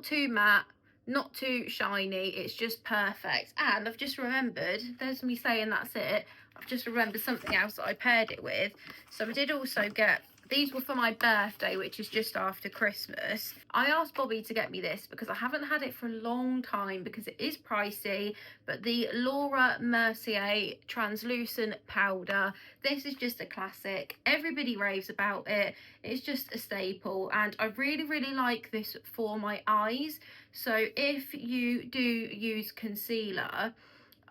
too matte, not too shiny. It's just perfect. And I've just remembered, there's me saying that's it. I've just remembered something else that I paired it with. So I did also get, these were for my birthday, which is just after Christmas. I asked Bobby to get me this because I haven't had it for a long time because it is pricey, but the Laura Mercier translucent powder, this is just a classic. Everybody raves about it. It's just a staple, and I really, really like this for my eyes. So if you do use concealer,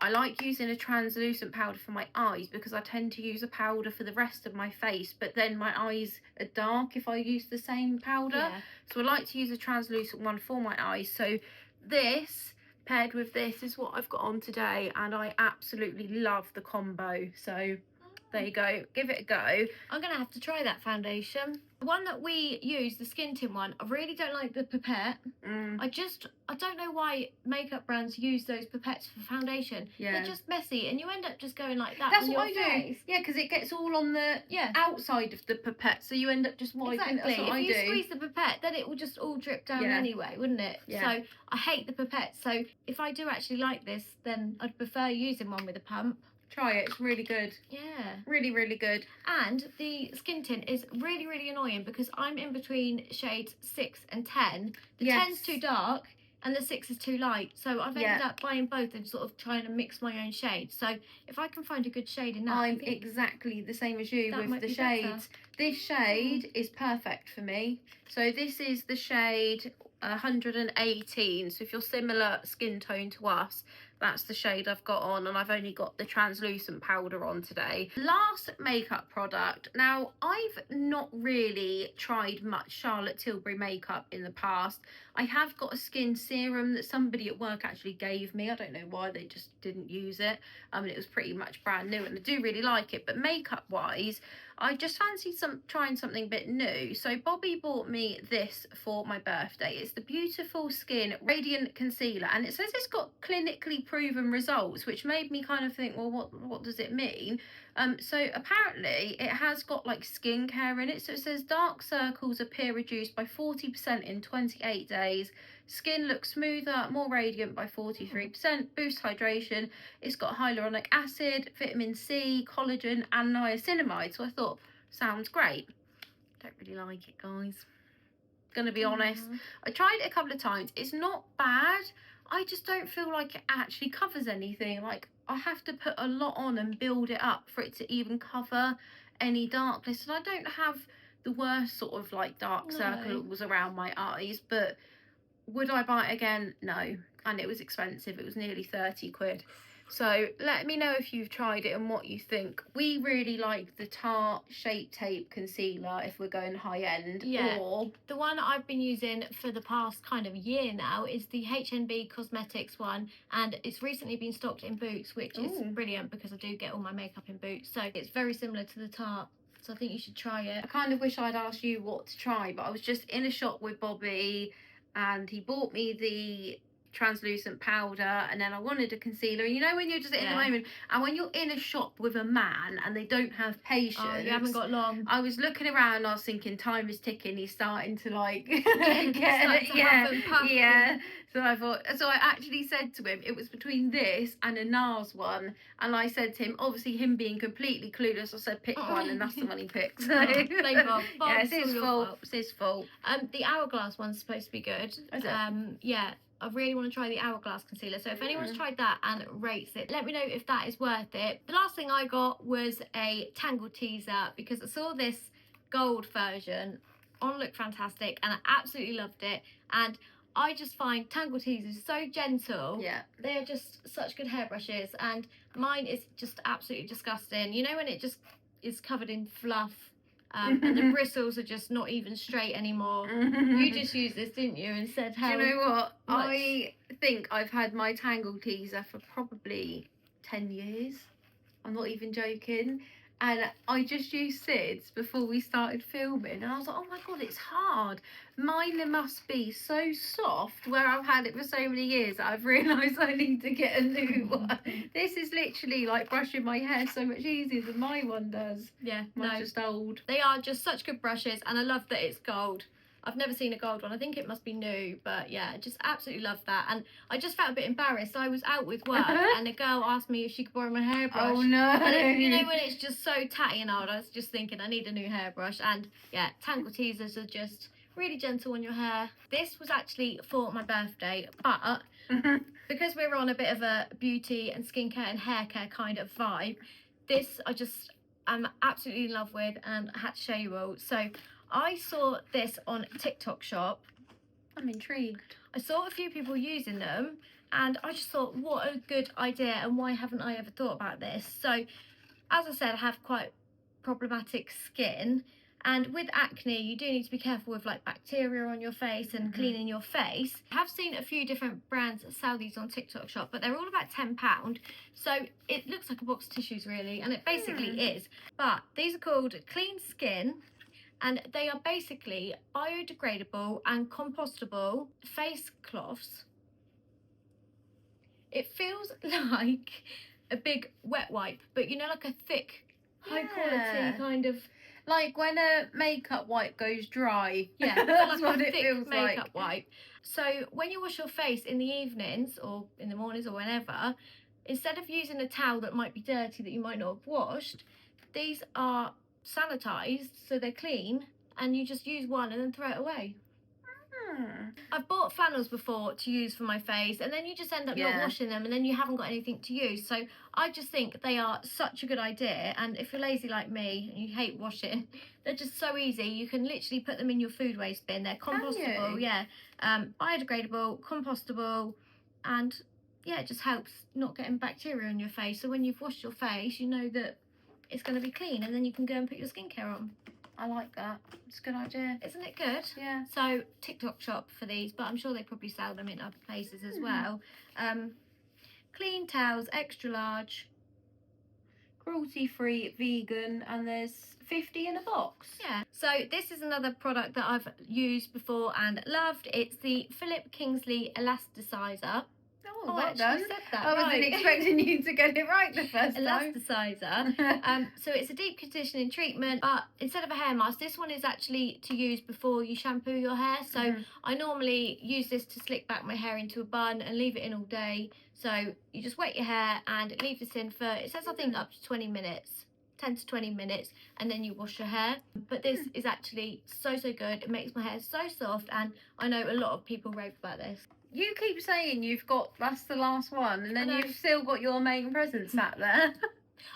I like using a translucent powder for my eyes because I tend to use a powder for the rest of my face, but then my eyes are dark if I use the same powder. Yeah. So I like to use a translucent one for my eyes. So this paired with this is what I've got on today, and I absolutely love the combo. So there you go, give it a go. I'm gonna have to try that foundation. The one that we use, the skin tint one, I really don't like the pipette. I don't know why makeup brands use those pipettes for foundation. Yeah. They're just messy, and you end up just going like that. That's on what your I face. do. Yeah, because it gets all on the outside of the pipette, so you end up just wiping. Exactly. That's what if you I do. squeeze the pipette, then it will just all drip down anyway, wouldn't it? Yeah. So I hate the pipette. So if I do actually like this, then I'd prefer using one with a pump. Try it, it's really good. Yeah. Really, really good. And the skin tint is really, really annoying because I'm in between shades 6 and 10. The 10's too dark and the 6 is too light. So I've ended up buying both and sort of trying to mix my own shades. So if I can find a good shade in that, I'm exactly the same as you with the shades. This shade is perfect for me. So this is the shade 118. So if you're similar skin tone to us, that's the shade I've got on, and I've only got the translucent powder on today. Last makeup product. Now, I've not really tried much Charlotte Tilbury makeup in the past. I have got a skin serum that somebody at work actually gave me. I don't know why, they just didn't use it. I mean, it was pretty much brand new, and I do really like it. But makeup wise, I just fancied trying something a bit new. So Bobby bought me this for my birthday. It's the Beautiful Skin Radiant Concealer, and it says it's got clinically proven results, which made me kind of think, well, what does it mean? So apparently it has got like skincare in it. So it says dark circles appear reduced by 40% in 28 days. Skin looks smoother, more radiant by 43%. Boost hydration. It's got hyaluronic acid, vitamin C, collagen, and niacinamide. So I thought, sounds great. Don't really like it, guys. Gonna be honest. I tried it a couple of times. It's not bad. I just don't feel like it actually covers anything. Like, I have to put a lot on and build it up for it to even cover any darkness. And I don't have the worst sort of like dark circles around my eyes, but would I buy it again? No. And it was expensive. It was nearly 30 quid. So let me know if you've tried it and what you think. We really like the Tarte Shape Tape Concealer if we're going high end. Yeah. Or the one I've been using for the past kind of year now is the H&B Cosmetics one, and it's recently been stocked in Boots, which is brilliant because I do get all my makeup in Boots. So it's very similar to the Tarte. So I think you should try it. I kind of wish I'd asked you what to try, but I was just in a shop with Bobby and he bought me the translucent powder, and then I wanted a concealer, and you know when you're just in the moment, and when you're in a shop with a man and they don't have patience, you haven't got long. I was looking around and I was thinking, time is ticking, he's starting to like so I thought, so I actually said to him it was between this and a NARS one, and I said to him, obviously him being completely clueless, I said pick one, and that's the one he picked. So blame Bob. It's his fault. It's his fault. The Hourglass one's supposed to be good. Is it? Yeah, I really want to try the Hourglass concealer. So if anyone's tried that and rates it, let me know if that is worth it. The last thing I got was a Tangle teaser because I saw this gold version on Look Fantastic and I absolutely loved it. And I just find Tangle teasers so gentle. Yeah. They're just such good hairbrushes, and mine is just absolutely disgusting. You know when it just is covered in fluff And the bristles are just not even straight anymore. You just used this, didn't you, and said how... Do you know what? much... I think I've had my Tangle teaser for probably 10 years. I'm not even joking. And I just used Sid's before we started filming, and I was like, oh my god, it's hard. Mine must be so soft where I've had it for so many years that I've realised I need to get a new one. This is literally like brushing my hair so much easier than my one does. Yeah, Mine's just old. They are just such good brushes, and I love that it's gold. I've never seen a gold one. I think it must be new, but yeah, just absolutely love that. And I just felt a bit embarrassed. I was out with work and a girl asked me if she could borrow my hairbrush. Oh no. And you know when it's just so tatty and old, I was just thinking I need a new hairbrush. And yeah, Tangle teasers are just really gentle on your hair. This was actually for my birthday, but because we're on a bit of a beauty and skincare and hair care kind of vibe, this I'm absolutely in love with, and I had to show you all. So I saw this on TikTok shop. I'm intrigued. I saw a few people using them, and I just thought, what a good idea, and why haven't I ever thought about this? So, as I said, I have quite problematic skin, and with acne, you do need to be careful with like bacteria on your face and cleaning your face. I have seen a few different brands sell these on TikTok shop, but they're all about £10. So it looks like a box of tissues really, and it basically is. But these are called Clean Skin, and they are basically biodegradable and compostable face cloths. It feels like a big wet wipe, but you know, like a thick, high quality kind of... Like when a makeup wipe goes dry. Yeah, that's like what it feels like. Makeup wipe. So when you wash your face in the evenings or in the mornings or whenever, instead of using a towel that might be dirty that you might not have washed, these are sanitized, so they're clean, and you just use one and then throw it away. I've bought flannels before to use for my face, and then you just end up not washing them, and then you haven't got anything to use. So I just think they are such a good idea, and if you're lazy like me and you hate washing, they're just so easy. You can literally put them in your food waste bin. They're compostable, biodegradable, compostable, and yeah, it just helps not getting bacteria on your face. So when you've washed your face, you know that it's going to be clean, and then you can go and put your skincare on. I like that. It's a good idea. Isn't it good? Yeah. So TikTok shop for these, but I'm sure they probably sell them in other places as well. Clean towels, extra large. Cruelty-free, vegan, and there's 50 in a box. Yeah. So this is another product that I've used before and loved. It's the Philip Kingsley Elasticizer. Oh, well done. Said that I wasn't expecting you to get it right the first time. Elasticizer. So it's a deep conditioning treatment, but instead of a hair mask, this one is actually to use before you shampoo your hair. So I normally use this to slick back my hair into a bun and leave it in all day. So you just wet your hair and leave this in for, it says I think up to 20 minutes. 10 to 20 minutes, and then you wash your hair. But this is actually so good. It makes my hair so soft, and I know a lot of people rave about this. You keep saying that's the last one, and then you've still got your main present sat there.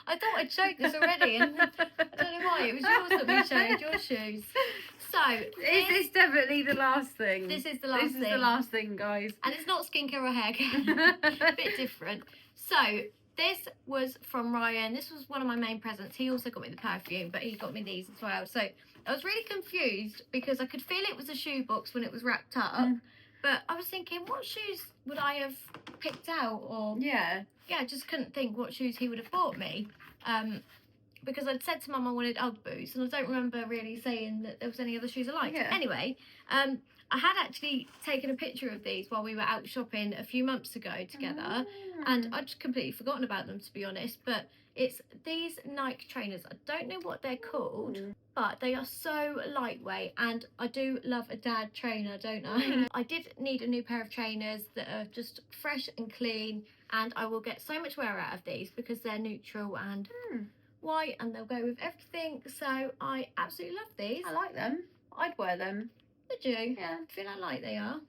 I thought I'd showed this already, and I don't know why. It was yours that we showed, your shoes. So, is this definitely the last thing? This is the last thing. This is the last thing, guys. And it's not skincare or hair care. A bit different. So, this was from Ryan. This was one of my main presents. He also got me the perfume, but he got me these as well. So, I was really confused because I could feel it was a shoe box when it was wrapped up. But I was thinking, what shoes would I have picked out? Or I just couldn't think what shoes he would have bought me. Because I'd said to Mum I wanted Ugg boots, and I don't remember really saying that there was any other shoes I liked. Anyway, I had actually taken a picture of these while we were out shopping a few months ago together, and I'd just completely forgotten about them, to be honest. But it's these Nike trainers. I don't know what they're called, but they are so lightweight, and I do love a dad trainer, don't I? I did need a new pair of trainers that are just fresh and clean, and I will get so much wear out of these because they're neutral and white, and they'll go with everything. So I absolutely love these. I like them. I'd wear them. Would you? Yeah. I feel how light they are.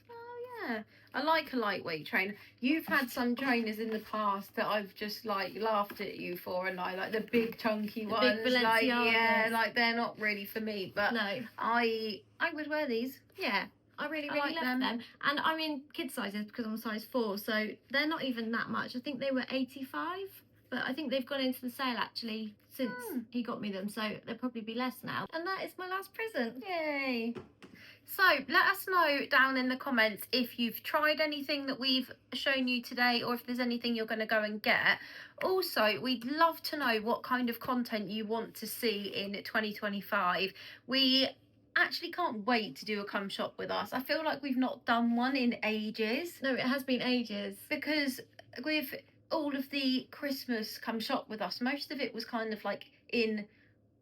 Oh yeah. I like a lightweight trainer. You've had some trainers in the past that I've just like laughed at you for, and I like the big chunky ones. Big Balenciagas. Like they're not really for me, but no. I would wear these. Yeah. I really like love them. And I'm in kid sizes because I'm a size 4, so they're not even that much. I think they were 85. but I think they've gone into the sale actually since he got me them, so there'll probably be less now. And that is my last present. Yay. So let us know down in the comments if you've tried anything that we've shown you today, or if there's anything you're going to go and get. Also, we'd love to know what kind of content you want to see in 2025. We actually can't wait to do a come shop with us. I feel like we've not done one in ages. No, it has been ages. Because with all of the Christmas come shop with us, most of it was kind of like in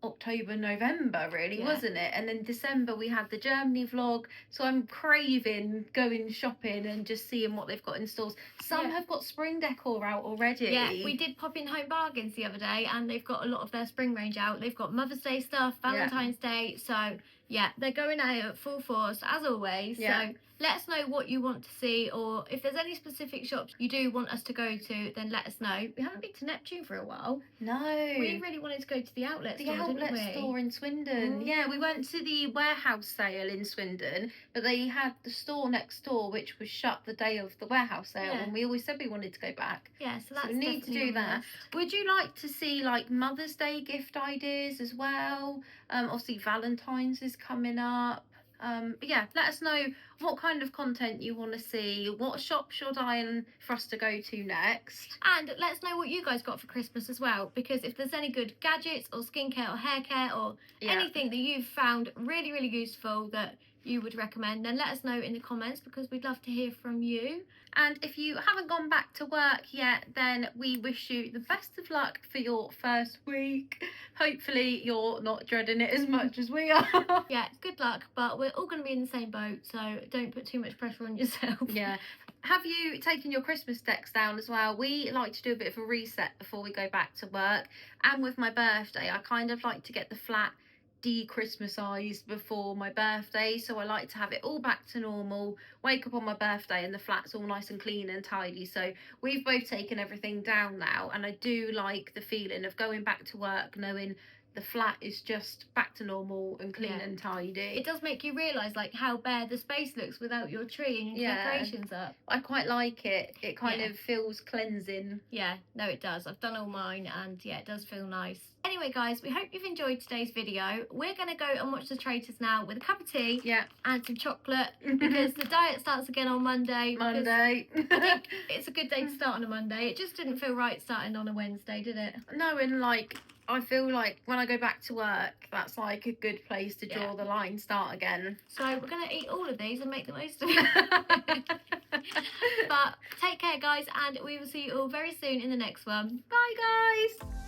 October, November, really, wasn't it? And then December we had the Germany vlog, so I'm craving going shopping and just seeing what they've got in stores. Some have got spring decor out already. Yeah, we did pop in Home Bargains the other day, and they've got a lot of their spring range out. They've got Mother's Day stuff, Valentine's Day, so yeah, they're going out at full force as always. So let us know what you want to see, or if there's any specific shops you do want us to go to, then let us know. We haven't been to Neptune for a while. No. We really wanted to go to the outlet store, didn't we? The outlet store in Swindon. Yeah, we went to the warehouse sale in Swindon, but they had the store next door, which was shut the day of the warehouse sale, and we always said we wanted to go back. Yeah, so that's we need to do that. Would you like to see like Mother's Day gift ideas as well? Obviously Valentine's is coming up. But yeah, let us know what kind of content you want to see, what shops you're dying for us to go to next. And let us know what you guys got for Christmas as well, because if there's any good gadgets or skincare or hair care or anything that you've found really, really useful that you would recommend, then let us know in the comments, because we'd love to hear from you. And if you haven't gone back to work yet, then we wish you the best of luck for your first week. Hopefully you're not dreading it as much as we are. Yeah, good luck, but we're all going to be in the same boat, so don't put too much pressure on yourself. Yeah. Have you taken your Christmas decks down as well? We like to do a bit of a reset before we go back to work. And with my birthday, I kind of like to get the flat de-Christmasized before my birthday, so I like to have it all back to normal, wake up on my birthday and the flat's all nice and clean and tidy. So we've both taken everything down now, and I do like the feeling of going back to work knowing the flat is just back to normal and clean and tidy. It does make you realise like how bare the space looks without your tree and your decorations up. I quite like it. It kind of feels cleansing. Yeah, no it does. I've done all mine, and yeah, it does feel nice. Anyway guys, we hope you've enjoyed today's video. We're going to go and watch the Traitors now with a cup of tea and some chocolate, because the diet starts again on Monday. I think it's a good day to start on a Monday. It just didn't feel right starting on a Wednesday, did it? No, and like I feel like when I go back to work, that's like a good place to draw the line, start again. So we're going to eat all of these and make the most of it. But take care guys, and we will see you all very soon in the next one. Bye guys.